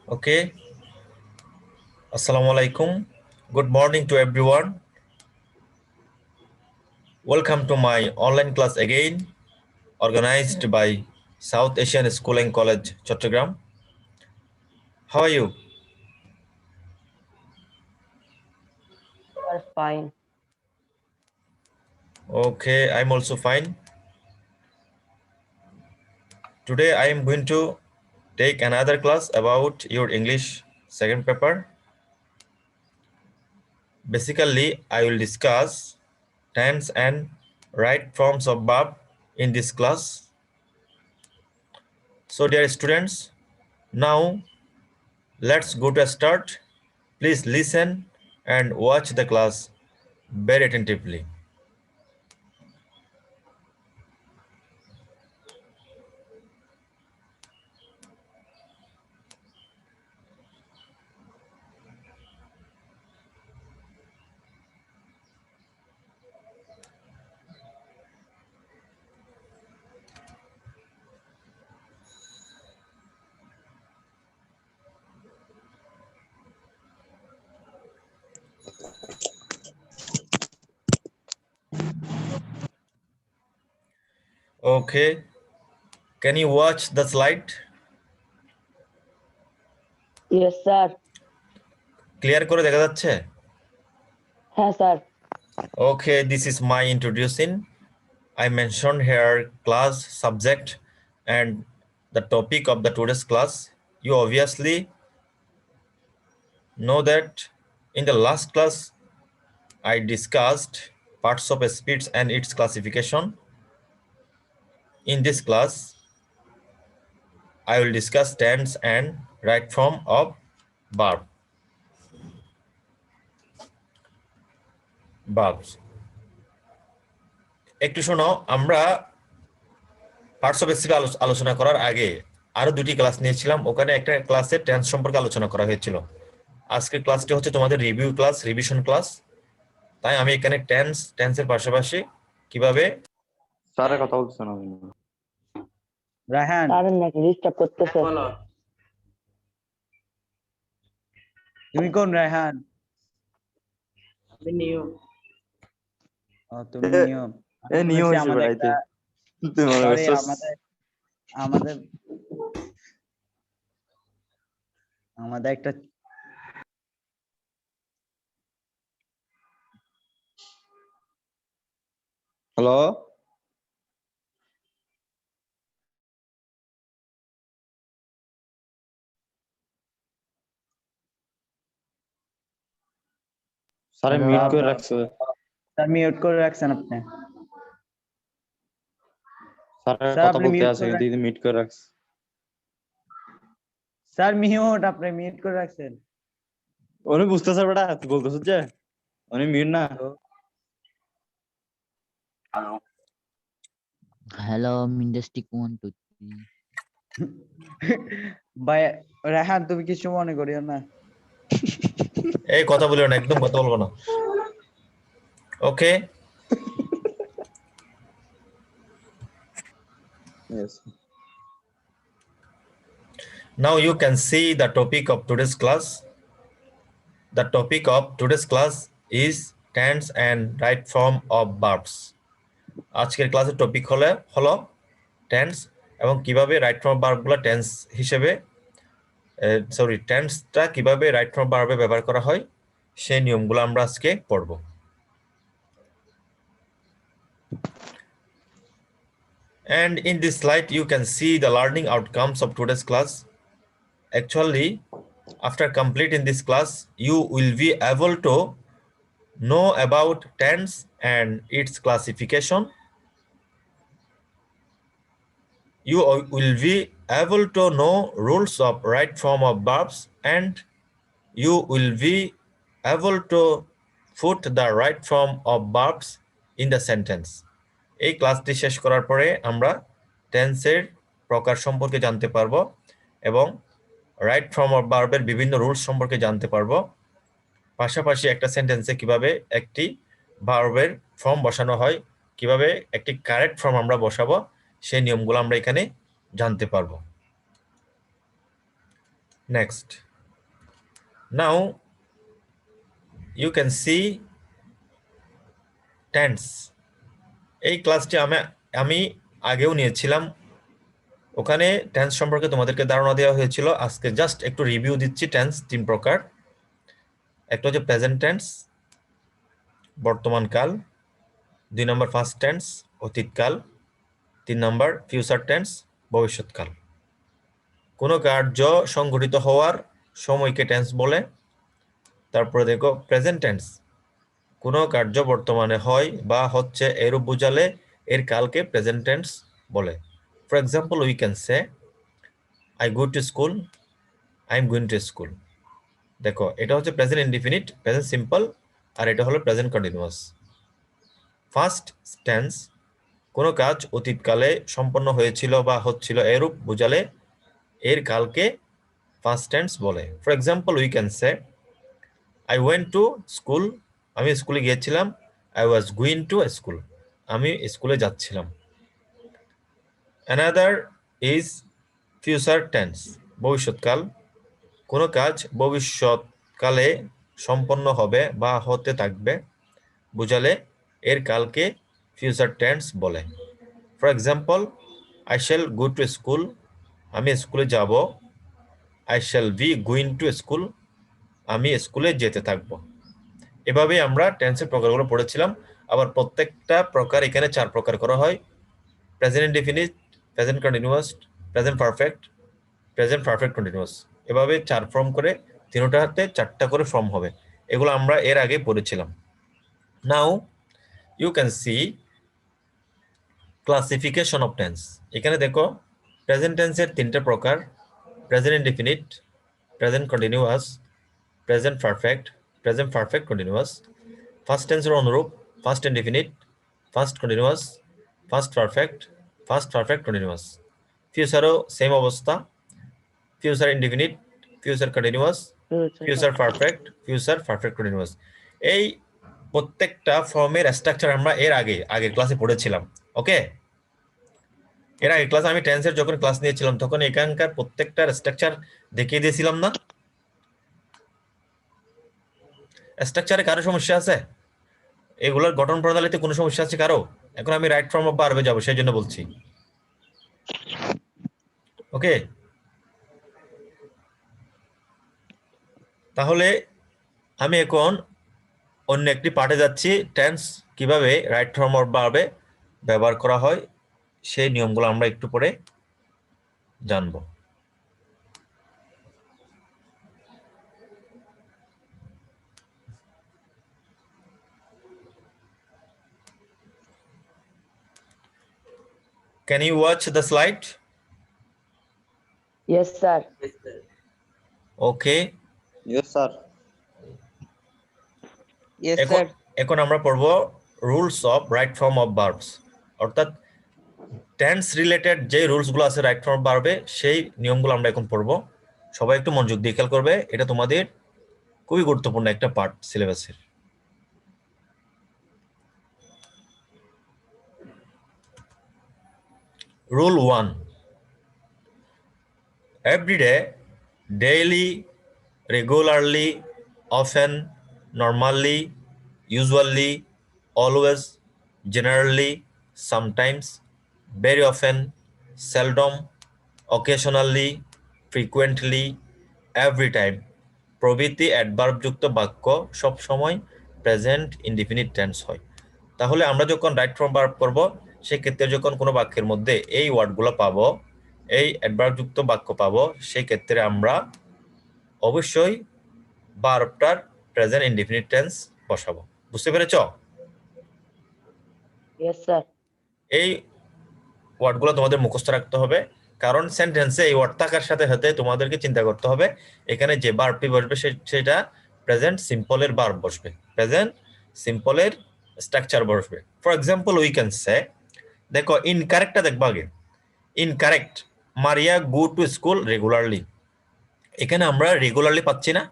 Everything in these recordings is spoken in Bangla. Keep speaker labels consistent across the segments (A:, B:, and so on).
A: Okay. Assalamualaikum. Good morning to everyone. Welcome to my online class again, organized by South Asian School and College, Chattogram. How are you?
B: Are fine.
A: Okay, I'm also fine. Today I am going to take another class about your English second paper. Basically, I will discuss tense and right forms of verb in this class. So dear students, now let's go to a start. Please listen and watch the class very attentively. Okay, can you watch the slide?
B: Yes, sir.
A: Clear করে দেখা যাচ্ছে?
B: হ্যাঁ, sir.
A: Okay, this is my introduction. I mentioned here class, subject, and the topic of the today's class. You obviously know that in the last class, I discussed parts of speech and its classification. In this class, I will discuss tense and right form of verb. Verbs. একটু শোনো, আমরা পার্টস অফ স্পিচ আলোচনা করার আগে আরো দুটি ক্লাস নিয়েছিলাম। ওখানে একটা ক্লাসে টেন্স সম্পর্কে আলোচনা করা হয়েছিল। আজকের ক্লাসটি হচ্ছে তোমাদের রিভিউ ক্লাস, রিভিশন ক্লাস। তাই আমি এখানে টেন্সের পাশাপাশি কিভাবে
C: স্যারের কথা বলছেন
D: রায়হান
B: তাদের নাকি ডিস্টার্ব করতেছে।
D: তুমি কোন রায়হান?
E: আমি নিয়ম।
D: তুমি নিয়ম।
C: এ নিয়ম হইছে বেড়াইতে। তুমি মনে
D: সরি,
C: করছস
D: আমাদের একটা
C: হ্যালো স্যার মিউট করে রাখছে।
D: স্যার মিউট করে রাখছেন আপনি।
C: স্যারের
D: স্যার,
C: কথা
D: আপনি
C: বলতে
D: mute
C: আছে
D: করে
C: কিন্তু মিউট করে রাখছে।
D: স্যার মিউট, আপনি মিউট করে রাখছেন।
C: উনি বুঝতেছে বেটা, তুই বলতেছিস যে উনি মিউট না।
F: Hello, Mindestic 1, 2, 3.
D: ভাই রায়হান, তুমি কিছু মনে করিও না।
A: এই কথা বলিও না, একদম কথা বলবো না। ওকে,
C: Yes.
A: now you can see the topic of today's class. The topic of today's class is tense and right form of verbs. আজকের ক্লাসের টপিক হলো টেন্স এবং কিভাবে রাইট ফর্ম ভার্বগুলো টেন্স হিসেবে টেন্সটা কিভাবে রাইট ফর্ম ভার্বে ব্যবহার করা হয় সেই নিয়মগুলো আমরা আজকে পড়ব। And in this slide you can see the learning outcomes of today's class. Actually, after completing this class, you will be able to know about tense and its classification. You will be able to know rules of right form of verbs, and you will be able to put the right form of verbs in the sentence. এই ক্লাসটি শেষ করার পরে আমরা টেন্সের প্রকার সম্পর্কে জানতে পারবো এবং রাইট ফর্ম অফ ভার্বের বিভিন্ন রুলস সম্পর্কে জানতে পারবো। পাশাপাশি একটা সেন্টেন্সে কিভাবে একটি ভার্বের ফর্ম বসানো হয়, কিভাবে একটি কারেক্ট ফর্ম আমরা বসাবো, সেই নিয়মগুলো আমরা এখানে জানতে পারবো। Next. Now you can see tense. এই ক্লাসটি আমি আগেও নিয়েছিলাম, ওখানে টেন্স সম্পর্কে তোমাদেরকে ধারণা দেওয়া হয়েছিল। আজকে জাস্ট একটু রিভিউ দিচ্ছি। টেন্স 3 প্রকার। একটা হচ্ছে প্রেজেন্ট টেন্স, বর্তমান কাল। 2 নম্বর ফার্স্ট টেন্স, অতীতকাল। 3 নম্বর ফিউচার টেন্স, ভবিষ্যৎকাল। কোনো কার্য সংঘটিত হওয়ার সময়কে টেন্স বলে। তারপরে দেখো প্রেজেন্ট টেন্স, কোনো কার্য বর্তমানে হয় বা হচ্ছে এরূপ বোঝালে এর কালকে প্রেজেন্ট টেন্স বলে। For example we can say I go to school, I am going to school. দেখো এটা হচ্ছে প্রেজেন্ট ইনডিফিনিট, প্রেজেন্ট সিম্পল, আর এটা হলো প্রেজেন্ট কন্টিনিউয়াস। ফার্স্ট টেন্স, কোনো কাজ অতীতকালে সম্পন্ন হয়েছিল বা হচ্ছিল এরূপ বোঝালে এর কালকে ফার্স্ট টেন্স বলে। For example we can say I went to school, আমি স্কুলে গিয়েছিলাম। I was going to school, আমি স্কুলে যাচ্ছিলাম। অ্যানাদার ইজ ফিউচার টেন্স, ভবিষ্যৎকাল। কোনো কাজ ভবিষ্যৎকালে সম্পন্ন হবে বা হতে থাকবে বোঝালে এর কালকে ফিউচার টেন্স বলে। For example I shall go two school, আমি স্কুলে যাব। I shall be going to school, আমি স্কুলে যেতে থাকব। এভাবেই আমরা টেন্সের প্রকারগুলো পড়েছিলাম। আবার প্রত্যেকটা প্রকার এখানে 4 প্রকার করা হয়: present indefinite, present continuous, present perfect, present perfect continuous. এভাবে 4 ফর্ম করে, তিনটাতে 4টা করে ফর্ম হবে। এগুলো আমরা এর আগে পড়েছিলাম। Now you can see classification of tense. এখানে দেখো প্রেজেন্ট টেন্সের 3টে প্রকার: present indefinite, present continuous, present perfect, present perfect continuous. Past টেন্সের অনুরূপ past indefinite, past continuous, past perfect continuous. ফিউচারও সেম অবস্থা: future indefinite, future continuous, future perfect continuous. এই প্রত্যেকটা ফর্মের স্ট্রাকচার আমরা এর আগে ক্লাসে পড়েছিলাম। ওকে, এর আগে ক্লাসে আমি টেন্সের যখন ক্লাস নিয়েছিলাম তখন এখানকার প্রত্যেকটার স্ট্রাকচার দেখিয়ে দিয়েছিলাম না? স্ট্রাকচারে কারো সমস্যা আছে? এগুলোর গঠন প্রণালীতে কোনো সমস্যা আছে কারো? এখন আমি রাইট ফর্ম অফ ভার্বে যাব, সেই জন্য বলছি। ওকে, তাহলে আমি এখন অন্য একটি পার্টে যাচ্ছি। টেন্স কিভাবে রাইট ফর্ম অফ ভার্বে ব্যবহার করা হয় সেই নিয়মগুলো আমরা একটু পরে জানবো। Can you watch the slide?
B: Yes, sir.
A: Okay.
C: Yes sir.
D: Yes
A: এখন
D: স্যার।
A: এখন আমরা পড়বো rules of right form of verbs, অর্থাৎ টেন্স রিলেটেড যে রুলসগুলো আছে রাইট ফর্ম অফ ভার্বে সেই নিয়মগুলো আমরা এখন পড়বো। সবাই একটু মনোযোগ দিয়ে খেয়াল করবে, এটা তোমাদের খুবই গুরুত্বপূর্ণ একটা পার্ট সিলেবাসের। Rule 1. Every day, daily, regularly, often, normally, usually, always, generally, sometimes, very often, seldom, occasionally, frequently, every time প্রভৃতি অ্যাডভার্বযুক্ত বাক্য সব সময় প্রেজেন্ট ইনডিফিনিট টেন্স হয়। তাহলে আমরা যখন রাইট ফর্ম ভার্ব করব সেক্ষেত্রে যখন কোনো বাক্যের মধ্যে এই ওয়ার্ডগুলো পাবো, এই অ্যাডভার্বযুক্ত বাক্য পাবো, সেই ক্ষেত্রে আমরা অবশ্যই ভার্বটার প্রেজেন্ট ইনডিফিনিট টেন্স বসাবো। বুঝতে পেরেছ?
B: Yes, sir.
A: এই ওয়ার্ডগুলো তোমাদের মুখস্থ রাখতে হবে, কারণ সেন্টেন্সে এই ওয়ার্ড থাকার সাথে সাথে তোমাদেরকে চিন্তা করতে হবে এখানে যে ভার্বটি বসবে সেটা প্রেজেন্ট সিম্পলের ভার্ব বসবে, প্রেজেন্ট সিম্পলের স্ট্রাকচার বসবে। ফর এক্সাম্পল উই ক্যান সে, দেখো ইনকারেক্টটা দেখবো আগে। Incorrect, Maria go to school regularly. এখানে আমরা রেগুলারলি পাচ্ছি না?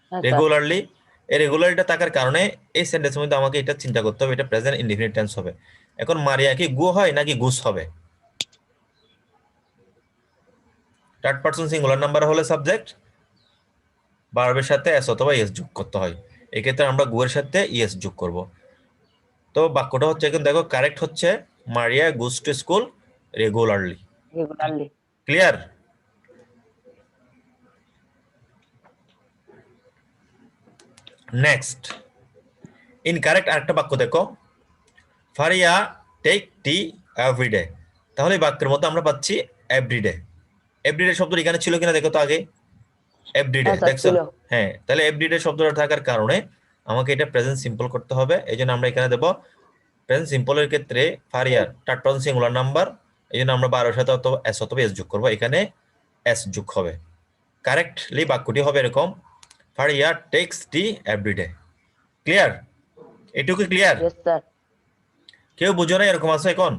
B: হ্যাঁ, স্যার।
A: রেগুলারলি, এই রেগুলারটা থাকার কারণে এই সেন্টেন্সের মধ্যে আমাকে এটা চিন্তা করতে হবে, এটা প্রেজেন্ট ইনডিফিনিট টেন্স হবে। এখন মারিয়া কি গো হয় নাকি গুস হবে? থার্ড পারসন সিঙ্গুলার নাম্বার হলে সাবজেক্ট, ভার্বের সাথে এস অথবা ইএস যোগ করতে হয়। এক্ষেত্রে আমরা গো এর সাথে ইএস যোগ করব। তো বাক্যটা হচ্ছে এখন দেখো, কারেক্ট হচ্ছে মারিয়া goes to school regularly.
B: Regularly.
A: Clear? Next, incorrect আরেকটা বাক্য দেখো, ফারিয়া টেক টি এভরিডে। তাহলে এই বাক্যের মধ্যে আমরা পাচ্ছি এভরিডে। এভরিডে শব্দটা এখানে ছিল কিনা দেখো তো আগে, এভরিডে
B: হ্যাঁ, স্যার,
A: দেখছো?
B: ছিল।
A: হ্যাঁ, তাহলে এভরিডে শব্দটা থাকার কারণে আমাকে এটা প্রেজেন্ট সিম্পল করতে হবে। এই জন্য আমরা এখানে দেব প্রেজেন্ট সিম্পলের ক্ষেত্রে Faria third person singular number, এই জন্য আমরা 12 সাথে অথবা এস অথবা এস যোগ করবো, এখানে এস যোগ হবে। কারেক্টলি বাক্যটি হবে এরকম, ফারিয়া টেক্স টি এভরিডে। ক্লিয়ার? এটুকু ক্লিয়ার?
B: Yes, sir.
A: কেউ বুঝো না এরকম আছে এখন?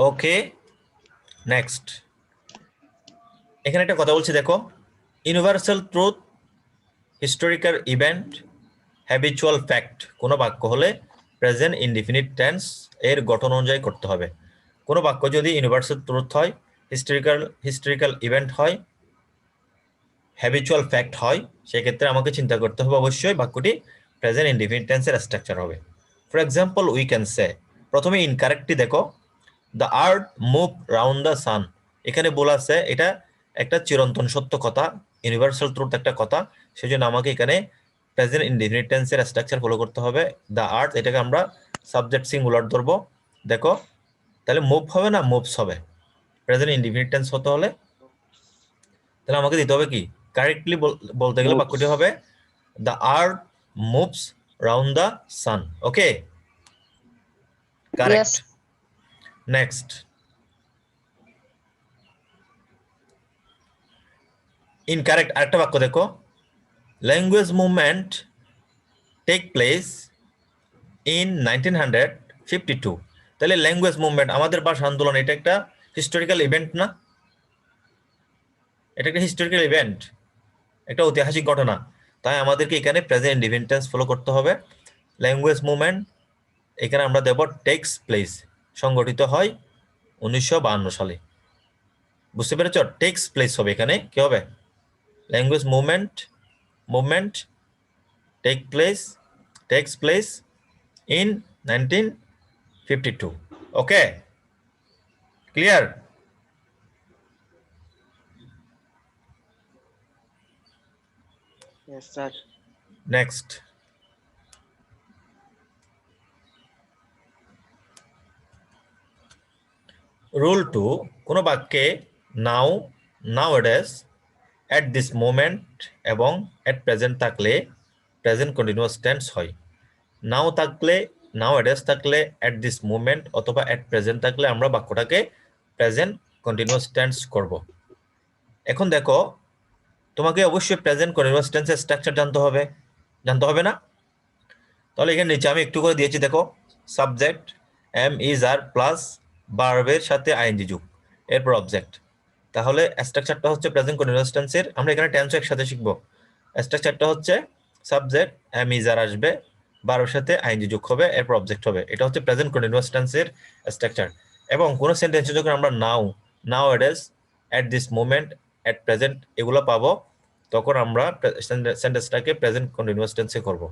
A: ওকে, নেক্সট। এখানে একটা কথা বলছি দেখো, universal truth, historical event, habitual fact কোনো বাক্য হলে প্রেজেন্ট ইনডিফিনিট টেন্স এর গঠন অনুযায়ী করতে হবে। কোনো বাক্য যদি ইউনিভার্সাল ট্রুথ হয়, হিস্টোরিক্যাল ইভেন্ট হয়, হ্যাবিচুয়াল ফ্যাক্ট হয়, সেক্ষেত্রে আমাকে চিন্তা করতে হবে অবশ্যই বাক্যটি প্রেজেন্ট ইনডিফিনিট টেন্সের স্ট্রাকচার হবে। ফর এক্সাম্পল উই ক্যান সে, প্রথমে ইনকারেক্টটি দেখো, the earth move round the সান। এখানে বলা আছে এটা একটা চিরন্তন সত্য কথা, ইউনিভার্সাল ট্রুথ একটা কথা, সেজন্য আমাকে এখানে প্রেজেন্ট ইনডিফিনিট টেন্সের স্ট্রাকচার ফলো করতে হবে। দ্য আর্থ এটাকে আমরা সাবজেক্ট সিঙ্গুলার ধরবো, দেখো তাহলে মুভ হবে না মুভস হবে। প্রেজেন্ট ইনডিফিনিট টেন্স হতে হলে তাহলে আমাকে দিতে হবে কি, কারেক্টলি বলতে গেলে
C: Moves.
A: বাক্যটি হবে the earth moves round the sun. Okay, correct. Next, incorrect আরেকটা বাক্য দেখো, language movement take place in 1952। তাহলে ল্যাঙ্গুয়েজ মুভমেন্ট আমাদের ভাষা আন্দোলন, এটা একটা হিস্টোরিক্যাল ইভেন্ট না? এটা একটা হিস্টোরিক্যাল ইভেন্ট, একটা ঐতিহাসিক ঘটনা। তাই আমাদেরকে এখানে প্রেজেন্ট ইনডিফিনিট টেন্স ফলো করতে হবে। ল্যাঙ্গুয়েজ মুভমেন্ট এখানে আমরা দেব টেক্স প্লেস, সংগঠিত হয় 1952 সালে। বুঝতে পেরেছ? টেক্স প্লেস হবে, এখানে কি হবে, language movement takes place in 1952। Okay, clear?
E: Yes, sir.
A: Next, rule 2, কোনো বাক্যে নাও, নাওএডেজ, এট দিস মোমেন্ট এবং এট প্রেজেন্ট থাকলে প্রেজেন্ট কন্টিনিউয়াস টেন্স হয়। নাও থাকলে, নাওএডেজ থাকলে, এট দিস মোমেন্ট অথবা এট প্রেজেন্ট থাকলে আমরা বাক্যটাকে প্রেজেন্ট কন্টিনিউয়াস টেন্স করব। এখন দেখো, তোমাকে অবশ্যই প্রেজেন্ট কন্টিনিউয়াস টেন্সের স্ট্রাকচার জানতে হবে না? তাহলে এখানে নিচে আমি একটু করে দিয়েছি দেখো, subject am is are plus ভার্বের সাথে আইএনজি যোগ, এরপর অবজেক্ট। তাহলে স্ট্রাকচারটা হচ্ছে প্রেজেন্ট কন্টিনিউয়াস টেন্সের, আমরা এখানে টেন্সও একসাথে শিখবো। স্ট্রাকচারটা হচ্ছে সাবজেক্ট এম ইজ আর আসবে, ভার্বের সাথে আইএনজি যোগ হবে, এরপর অবজেক্ট হবে। এটা হচ্ছে প্রেজেন্ট কন্টিনিউয়াস টেন্সের স্ট্রাকচার। এবং কোন সেন্টেন্সে যখন আমরা nowadays, at this moment, at present এগুলো পাবো, তখন আমরা সেন্টেন্সটাকে প্রেজেন্ট কন্টিনিউয়াস টেন্সে করব।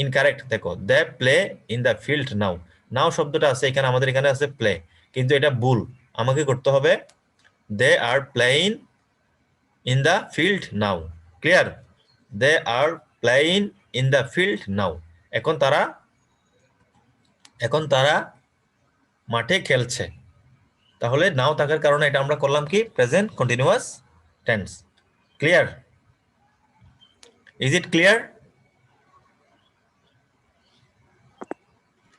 A: ইনকারেক্ট দেখো, they play in the field now. Now শব্দটা আছে এখানে, আমাদের এখানে আছে প্লে, কিন্তু এটা ভুল। আমাকে করতে হবে they are playing in the field now. Clear? They are playing in the field now. এখন তারা মাঠে খেলছে। তাহলে নাও থাকার কারণে এটা আমরা করলাম কি, present continuous tense. Clear? Is it clear?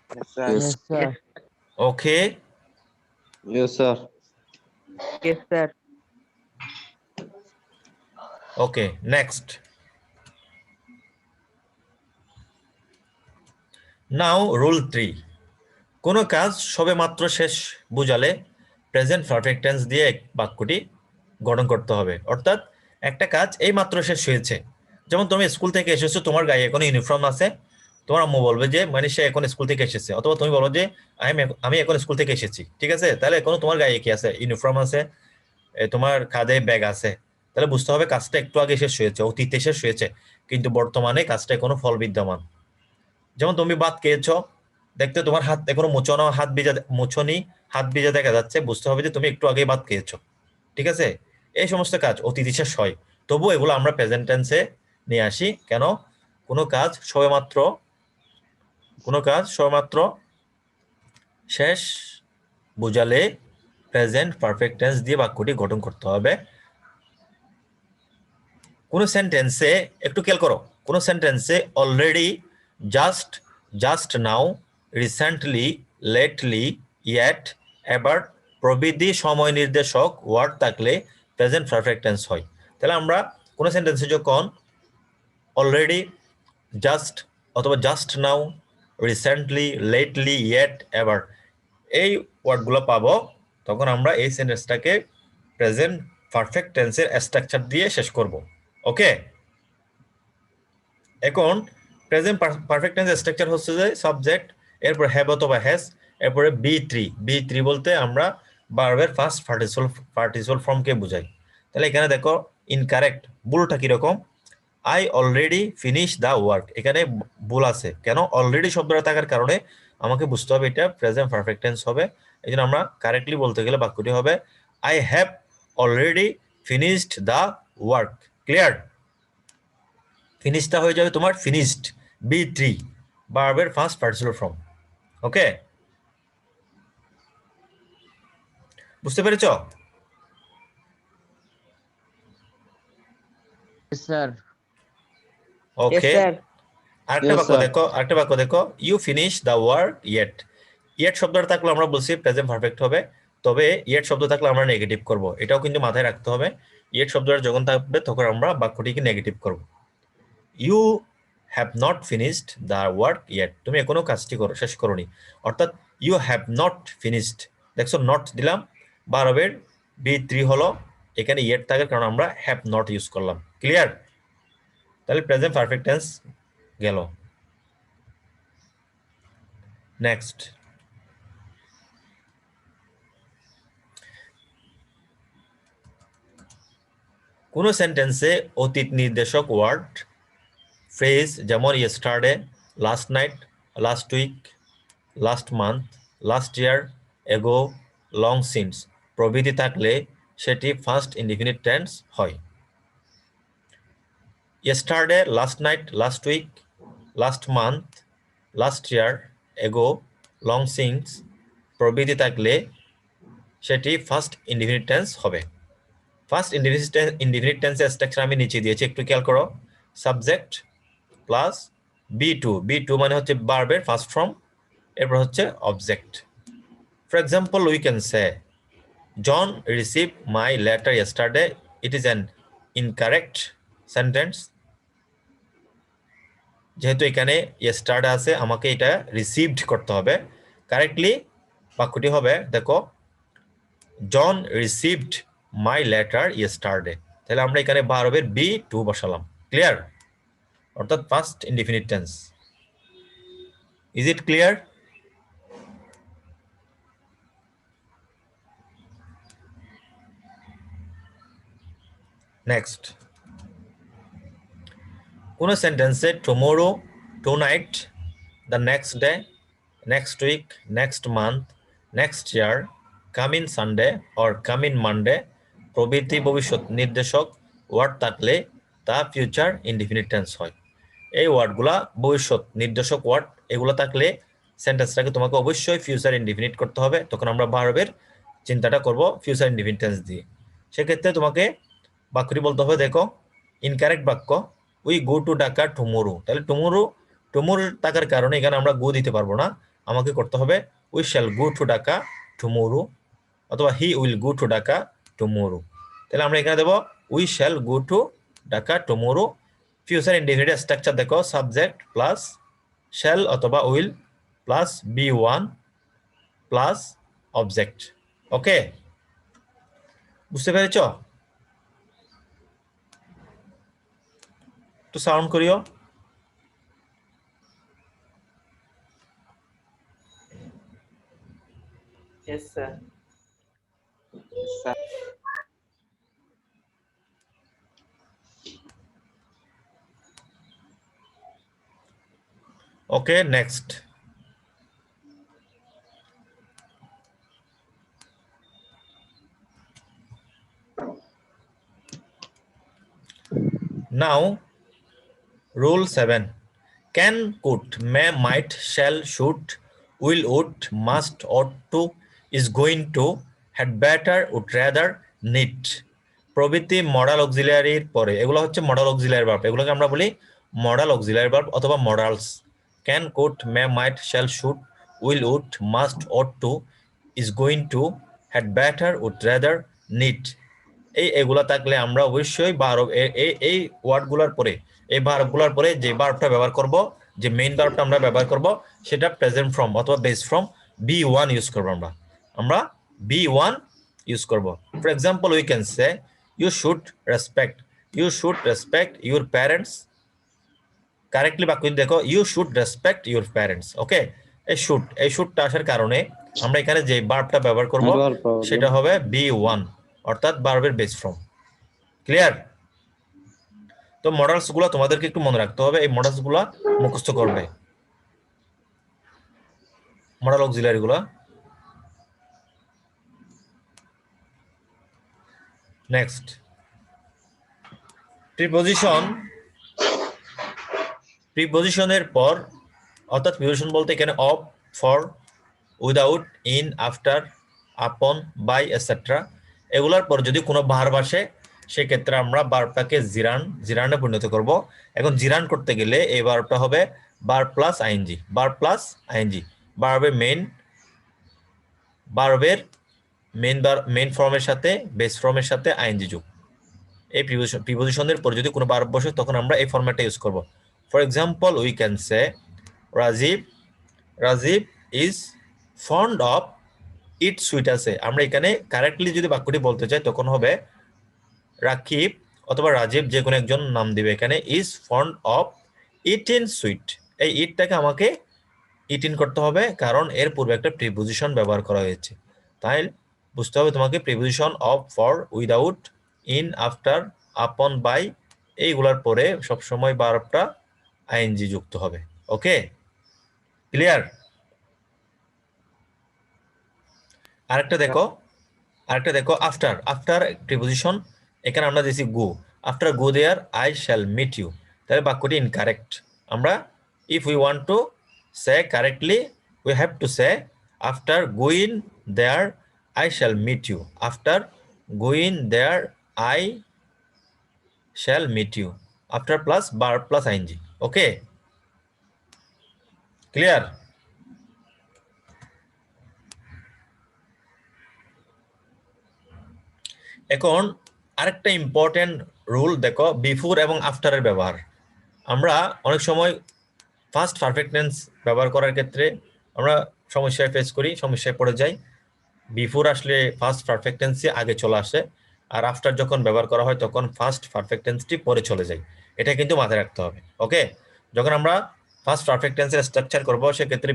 E: Yes, sir.
B: Yes, sir.
A: Okay,
C: Yes, sir.
E: Yes, sir.
A: Okay, next. Now rule 3, কোনো কাজ সবেমাত্র শেষ বুঝালে প্রেজেন্ট পারফেক্ট টেন্স দিয়ে বাক্যটি গঠন করতে হবে। অর্থাৎ একটা কাজ এই মাত্র শেষ হয়েছে, যেমন তুমি স্কুল থেকে এসেছো, তোমার গায়ে কোনো ইউনিফর্ম আছে, তোমার আম্মু বলবে যে মানে সে এখন স্কুল থেকে এসেছে, অথবা তুমি বলো যে আমি এখন স্কুল থেকে এসেছি, ঠিক আছে? তাহলে এখনো তোমার গায়ে কি আছে? ইউনিফর্ম আছে, তোমার কাঁধে ব্যাগ আছে। তাহলে বুঝতে হবে কাজটা একটু আগে শেষ হয়েছে, অতীতে শেষ হয়েছে, কিন্তু বর্তমানে কাজটা এখনো ফল বিদ্যমান। যেমন তুমি ভাত খেয়েছো, দেখতে তোমার হাত এখনো মুছানো, মুছনি, হাত ভিজা দেখা যাচ্ছে, বুঝতে হবে যে তুমি একটু আগে ভাত খেয়েছো, ঠিক আছে? এই সমস্ত কাজ অতীতে শেষ হয়, তবু এগুলো আমরা প্রেজেন্ট টেন্সে নিয়ে আসি। কেন? কোনো কাজ সবেমাত্র শেষ বোঝালে প্রেজেন্ট পারফেক্ট টেন্স দিয়ে বাক্যটি গঠন করতে হবে। কোন সেন্টেন্সে একটু খেয়াল করো, কোন সেন্টেন্সে already, just, just now, recently, lately, yet, এবার প্রভৃতি সময় নির্দেশক ওয়ার্ড থাকলে প্রেজেন্ট পারফেক্ট টেন্স হয়। তাহলে আমরা কোন সেন্টেন্সে যখন অলরেডি, জাস্ট অথবা just now, recently, lately, yet, এবার এই ওয়ার্ডগুলো পাবো, তখন আমরা এই সেন্টেন্সটাকে প্রেজেন্ট পারফেক্ট টেন্সের স্ট্রাকচার দিয়ে শেষ করব। ওকে, এখন প্রেজেন্ট পারফেক্ট টেন্সের স্ট্রাকচার হচ্ছে যে সাবজেক্ট, এরপর হ্যাভ অথবা হ্যাজ, এরপরে বি3 বলতে আমরা ভার্বের ফার্স্ট পার্টিসিপল ফর্মকে বোঝাই। তাহলে এখানে দেখো ইনকারেক্ট, ভুলটা কিরকম? I already finish the work, এখানে ভুল আছে। কেন? অলরেডি শব্দটা থাকার কারণে আমাকে বুঝতে হবে এটা প্রেজেন্ট পারফেক্ট টেন্স হবে। এই জন্য আমরা কারেক্টলি বলতে গেলে বাক্যটি হবে I have already finished the work. Clear? ফিনিশটা হয়ে যাবে তোমার ফিনিশড, বি3, ভার্বের ফার্স্ট পার্টিসিপল ফর্ম। ওকে, বুঝতে পেরেছো?
F: স্যার।
A: Okay,
E: sir.
A: আরেকটা
C: Yes,
A: বাক্য
C: sir.
A: দেখো, you finish the work yet. Yet শব্দটা থাকলে আমরা বলছি প্রেজেন্ট পারফেক্ট হবে, তবে ইয়েট শব্দ থাকলে আমরা নেগেটিভ করব, এটাও কিন্তু মাথায় রাখতে হবে। ইয়েট শব্দটা যখন থাকবে তখন আমরা বাক্যটিকে নেগেটিভ করব। You have not finished the work yet, তুমি এখনো কাজটি শেষ করোনি, অর্থাৎ ইউ হ্যাভ নট ফিনিশড। দেখছো, নট দিলাম, ভার্বের বি3 হলো, এখানে ইয়েট থাকার কারণ আমরা হ্যাভ নট ইউজ করলাম। ক্লিয়ার? তাহলে প্রেজেন্ট পারফেক্ট টেন্স গেল। নেক্সট, কোন সেন্টেন্সে অতীত নির্দেশক ওয়ার্ড, ফ্রেজ যেমন yesterday, last night, last week, last month, last year, ago, long since প্রভৃতি থাকলে সেটি ফার্স্ট ইনডিফিনিট টেন্স হয়। Yesterday, last night, last week, last month, last year, ago, long since প্রভৃতি থাকলে সেটি ফার্স্ট ইনডিফিনিট টেন্স হবে। ফার্স্ট ইনডিফিনিট টেন্সের স্ট্রাকচার আমি নিচে দিয়েছি, একটু খেয়াল করো। সাবজেক্ট প্লাস বি টু মানে হচ্ছে ভার্বের ফার্স্ট ফর্ম, এরপর হচ্ছে object. For example, we can say John receive my letter yesterday, it is an incorrect sentence. যেহেতু এখানে ইয়েস্টারডে আছে, আমাকে এটা রিসিভড করতে হবে। কারেক্টলি বাক্যটি হবে, দেখো, John received my letter yesterday. তাহলে আমরা এখানে ভার্বের বি2 বসালাম। ক্লিয়ার? অর্থাৎ first indefinite tense. Is it clear? Next, কোন সেন্টেন্সে tomorrow, tonight, the next day, next week, next month, next year, coming Sunday or coming Monday প্রভৃতি ভবিষ্যৎ নির্দেশক ওয়ার্ড থাকলে তা ফিউচার ইনডিফিনিট টেন্স হয়। এই ওয়ার্ডগুলা ভবিষ্যৎ নির্দেশক ওয়ার্ড, এগুলো থাকলে সেন্টেন্সটাকে তোমাকে অবশ্যই ফিউচার ইনডিফিনিট করতে হবে। তখন আমরা ভার্বের চিন্তাটা করব ফিউচার ইনডিফিনিট টেন্স দিয়ে। সেক্ষেত্রে তোমাকে বাক্যটি বলতে হবে, দেখো, ইনকারেক্ট বাক্য, we go to Dhaka tomorrow. তাহলে টুমোরো থাকার কারণে এখানে আমরা গো দিতে পারবো না, আমাকে করতে হবে we shall go to Dhaka tomorrow, অথবা he will go to Dhaka tomorrow. তাহলে আমরা এখানে দেবো we shall go to Dhaka tomorrow. Future indefinite structure দেখো, সাবজেক্ট প্লাস শ্যাল অথবা উইল প্লাস বি1 প্লাস অবজেক্ট। ওকে, বুঝতে পেরেছ? একটু সাউন্ড করিও।
E: Yes, sir.
A: Okay, next. Now, rule 7. Can, could, may, might, shall, should, will, would, must, ought to, is going to, had better, would rather, need প্রভৃতি মডাল অক্সিলারির পরে এগুলো হচ্ছে মডাল অক্সিলারি ভার্ব, এগুলোকে আমরা বলি মডাল অক্সিলারি ভার্ব অথবা modals. Can, could, may, might, shall, should, will, would, must, ought to, is going to, had better, would rather, need এগুলা থাকলে আমরা অবশ্যই এই ওয়ার্ডগুলোর পরে এই ভার্বগুলোর পরে যে ভার্বটা ব্যবহার করব, যে মেইন ভার্বটা আমরা ব্যবহার করব সেটা প্রেজেন্ট ফর্ম অথবা বেস ফর্ম be1 ইউজ করব। আমরা be1 ইউজ করব। For example we can say you should respect your parents। Correctly বাক্য দেখো, you should respect your parents। ওকে, এই শুডটা আসার কারণে আমরা এখানে যে ভার্বটা ব্যবহার করব সেটা হবে be1 অর্থাৎ ভার্বের বেস ফর্ম। ক্লিয়ার? তো মডেলস গুলো তোমাদেরকে একটু মনে রাখতে হবে, এই মডেলস গুলো মুখস্থ করবে, মডেল অক্সিলারি গুলো। নেক্সট, প্রিপজিশনের পর অর্থাৎ প্রিপজিশন বলতে এখানে of, for, without, in, after, upon, by etcetera এগুলোর পর যদি কোনো ভার্ব আসে সেক্ষেত্রে আমরা ভার্বটাকে জিরানে পরিণত করব। এখন জিরান করতে গেলে এই ভার্বটা হবে ভার্ব প্লাস আইএনজি, ভার্বের মেইন ফর্মের সাথে বেস ফর্মের সাথে আইএনজি যোগ। এই প্রিপজিশনের পর যদি কোনো ভার্ব বসে তখন আমরা এই ফরম্যাটটা ইউজ করব। For example we can say Rajib is fond of eat sweets. আমরা এখানে কারেক্টলি যদি বাক্যটি বলতে চাই তখন হবে রাকিব অথবা রাজীব যে কোনো একজন নাম দিবে এখানে, is fond of eating sweet. এই ইটটাকে আমাকে ইটিং করতে হবে কারণ এর পূর্বে একটা প্রিপজিশন ব্যবহার করা হয়েছে। তাই বুঝতে হবে তোমাকে preposition of, for, without, in, after, upon, by এইগুলার পরে সবসময় ভার্বটা আইএনজি যুক্ত হবে। Okay, clear? আরেকটা দেখো আফটার প্রিপজিশন এখানে আমরা দিয়েছি go, after go there I shall meet you, তাহলে বাক্যটি ইনকারেক্ট। আমরা if we want to say correctly we have to say after going there I shall meet you, after going there I shall meet you, after plus verb plus ING. Okay, clear? এখন আরেকটা ইম্পর্টেন্ট রুল দেখো, বিফোর এবং আফটারের ব্যবহার। আমরা অনেক সময় ফার্স্ট পারফেক্ট টেন্স ব্যবহার করার ক্ষেত্রে আমরা সমস্যায় পড়ে যাই। বিফোর আসলে ফার্স্ট পারফেক্ট টেন্সই আগে চলে আসে, আর আফটার যখন ব্যবহার করা হয় তখন ফার্স্ট পারফেক্ট টেন্সটি পরে চলে যায়। এটা কিন্তু মাথায় রাখতে হবে। ওকে, যখন আমরা ফার্স্ট পারফেক্ট টেন্সের স্ট্রাকচার করব সেক্ষেত্রে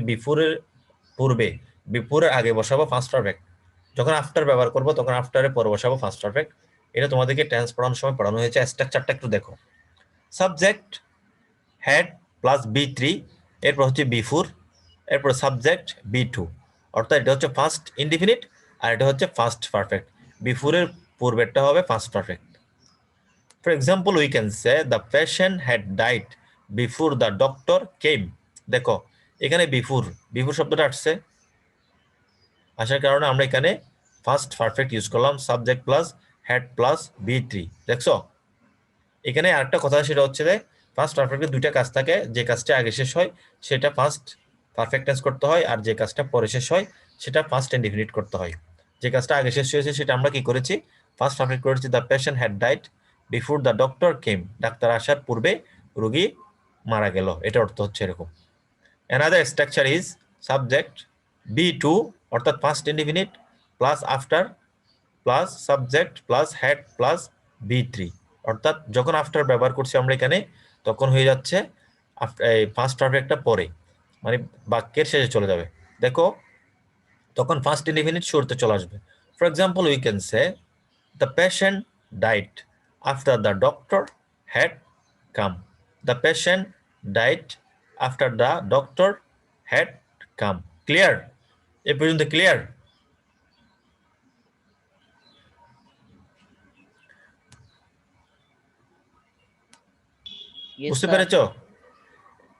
A: বিফোরের আগে বসাবো ফার্স্ট পারফেক্ট, যখন আফটার ব্যবহার করব তখন আফটারের পরে বসাবো ফার্স্ট পারফেক্ট। এটা তোমাদেরকে টেন্স পড়ানোর সময় পড়ানো হয়েছে। স্ট্রাকচারটা একটু দেখো, সাবজেক্ট হ্যাড প্লাস B3, এরপর হচ্ছে বিফোর, এরপর সাবজেক্ট B2, অর্থাৎ এটা হচ্ছে ফার্স্ট ইনডিফিনিট আর এটা হচ্ছে ফার্স্ট পারফেক্ট। বিফোরের পূর্বেরটা হবে first perfect. For example we can say the patient had died before the doctor came. দেখো এখানে বিফোর শব্দটা আসছে, আসার কারণে আমরা এখানে ফার্স্ট পারফেক্ট ইউজ করলাম, subject plus had plus B3। দেখছো এখানে আরেকটা কথা, সেটা হচ্ছে যে ফার্স্ট পারফেক্টের দুইটা কাজ থাকে, যে কাজটা আগে শেষ হয় সেটা ফার্স্ট পারফেক্ট টেন্স করতে হয়, আর যে কাজটা পরে শেষ হয় সেটা ফার্স্ট ইনডিফিনিট করতে হয়। যে কাজটা আগে শেষ হয়েছে সেটা আমরা কি করেছি, ফার্স্ট পারফেক্ট করেছি, the patient had died before the doctor came, doctor আসার পূর্বে রোগী মারা গেল, এটা অর্থ হচ্ছে এরকম। Another structure is subject B2 অর্থাৎ first indefinite plus after plus subject plus had plus B3, অর্থাৎ যখন আফটার ব্যবহার করছি আমরা এখানে তখন হয়ে যাচ্ছে ফার্স্ট পারফেক্টটা পরে, মানে বাক্যের শেষে চলে যাবে। দেখো তখন ফার্স্ট ইনডিফিনিট শুরুতে চলে আসবে। For example we can say the patient died after the doctor had come. The patient died after the doctor had come. Clear? এ পর্যন্ত ক্লিয়ার?
F: Yes,
A: বুঝতে
F: sir.
A: পেরেছো?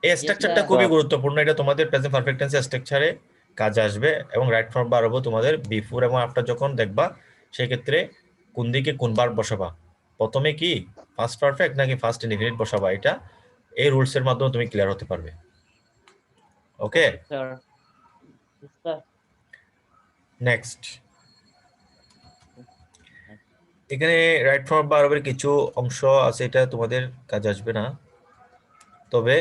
A: এই স্ট্রাকচারটা
F: sir.
A: খুবই গুরুত্বপূর্ণ, এটা তোমাদের প্রেজেন্ট পারফেক্ট টেন্স স্ট্রাকচারে কাজে আসবে এবং রাইট ফর্ম বাড়াবো তোমাদের বিফোর এবং আফটার যখন দেখবা সেই ক্ষেত্রে কোন দিকে কোন বার বসাবা, প্রথমে কি ফার্স্ট পারফেক্ট নাকি ফার্স্ট ইনডিফিনিট বসাবা, এটা এই রুলস এর মাধ্যমে তুমি ক্লিয়ার হতে পারবে। ওকে,
F: Sir. Yes, sir.
A: নেক্সট এখানে রাইট ফর্ম বাড়াবার কিছু অংশ আছে, এটা তোমাদের কাজে আসবে না, তবে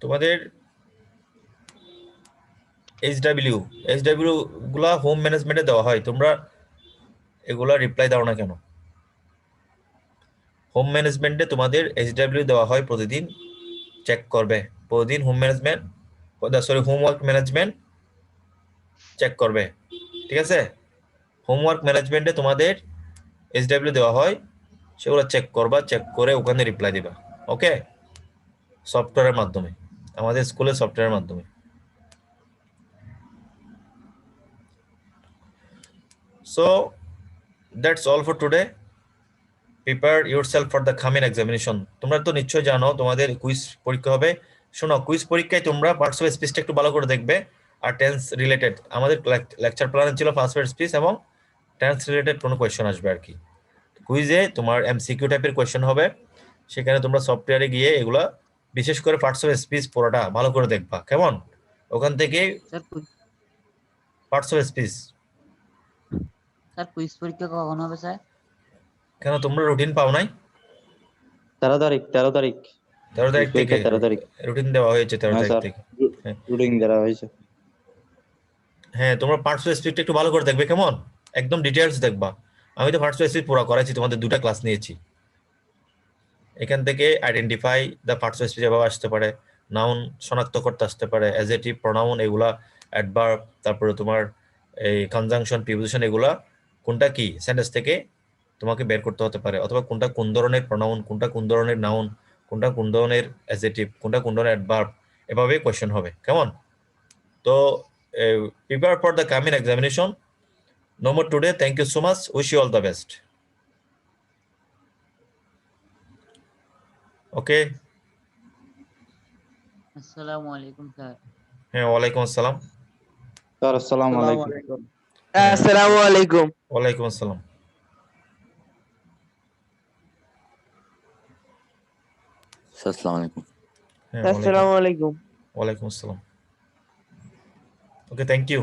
A: তোমাদের এইচডব্লিউ গুলা হোম ম্যানেজমেন্টে দেওয়া হয়, তোমরা এগুলা রিপ্লাই দাও না কেন? হোম ম্যানেজমেন্টে তোমাদের এইচডব্লিউ দেওয়া হয়, প্রতিদিন চেক করবে, প্রতিদিন home management homework management check করবে, ঠিক আছে? হোমওয়ার্ক ম্যানেজমেন্টে তোমাদের এইচডব্লিউ দেওয়া হয়, সেগুলো চেক করবা, চেক করে ওখানে রিপ্লাই দিবা। ওকে, সফটওয়্যারের মাধ্যমে, আমাদের স্কুলের সফটওয়্যারের মাধ্যমে। So that's all for today. Prepare yourself for the coming examination. তোমরা তো নিশ্চয়ই জানো তোমাদের কুইজ পরীক্ষা হবে। শোনো, কুইজ পরীক্ষায় তোমরা পার্টস অফ স্পিচটা একটু ভালো করে দেখবে, আর টেন্স রিলেটেড আমাদের লেকচার প্ল্যানে ছিল পার্টস অফ স্পিচ এবং টেন্স রিলেটেড কোনো কোয়েশ্চেন আসবে আর কি। কুইজে তোমার এমসিকিউ টাইপের কোয়েশ্চেন হবে, সেখানে তোমরা সফটওয়্যারে গিয়ে এগুলা বিশেষ করে পার্টস অফ স্পিচ পুরোটা ভালো করে দেখবা, কেমন? ওখান থেকে
F: Sir,
A: parts of speech.
F: Quiz পরীক্ষা কখন হবে স্যার?
A: কেন তোমরা রুটিন পাও নাই?
C: 13 তারিখ 13 তারিখ
A: 13 তারিখ থেকে
C: 13 তারিখ।
A: রুটিন দেওয়া হয়েছে 13
C: হ্যাঁ
A: তারিখ
C: স্যার,
A: থেকে। হ্যাঁ
C: রুটিন দেওয়া হয়েছে।
A: হ্যাঁ, তোমরা পার্টস অফ স্পিচটা একটু ভালো করে দেখবে, কেমন? একদম ডিটেইলস দেখবা। আমি তো পার্টস অফ স্পিচ পুরো করাইছি, তোমাদের দুটো ক্লাস নিয়েছি। এখান থেকে identify the parts of speech এভাবে আসতে পারে, নাউন শনাক্ত করতে আসতে পারে, অ্যাডজেক্টিভ, প্রোনাউন, এগুলা অ্যাডভার্ব, তারপরে তোমার এই কনজাংশন, প্রিপোজিশন, এগুলা কোনটা কি সেন্টেন্স থেকে তোমাকে বের করতে হতে পারে, অথবা কোনটা কোন ধরনের প্রোনাউন, কোনটা কোন ধরনের নাউন, কোনটা কোন ধরনের অ্যাডজেক্টিভ, কোনটা কোন ধরনের অ্যাডভার্ব, এভাবে কোয়েশ্চেন হবে, কেমন? তো prepare for the coming examination. No more today. Thank you so much. Wish you all the best. Okay.
F: আসসালামু আলাইকুম স্যার।
A: হ্যাঁ, ওয়ালাইকুম আসসালাম।
C: স্যার আসসালামু আলাইকুম।
D: আলাইকুম।
E: আসসালামু আলাইকুম।
A: ওয়ালাইকুম আসসালাম।
G: আসসালামু আলাইকুম।
A: হ্যাঁ,
E: আসসালামু আলাইকুম।
A: ওয়ালাইকুম আসসালাম। Okay, thank you.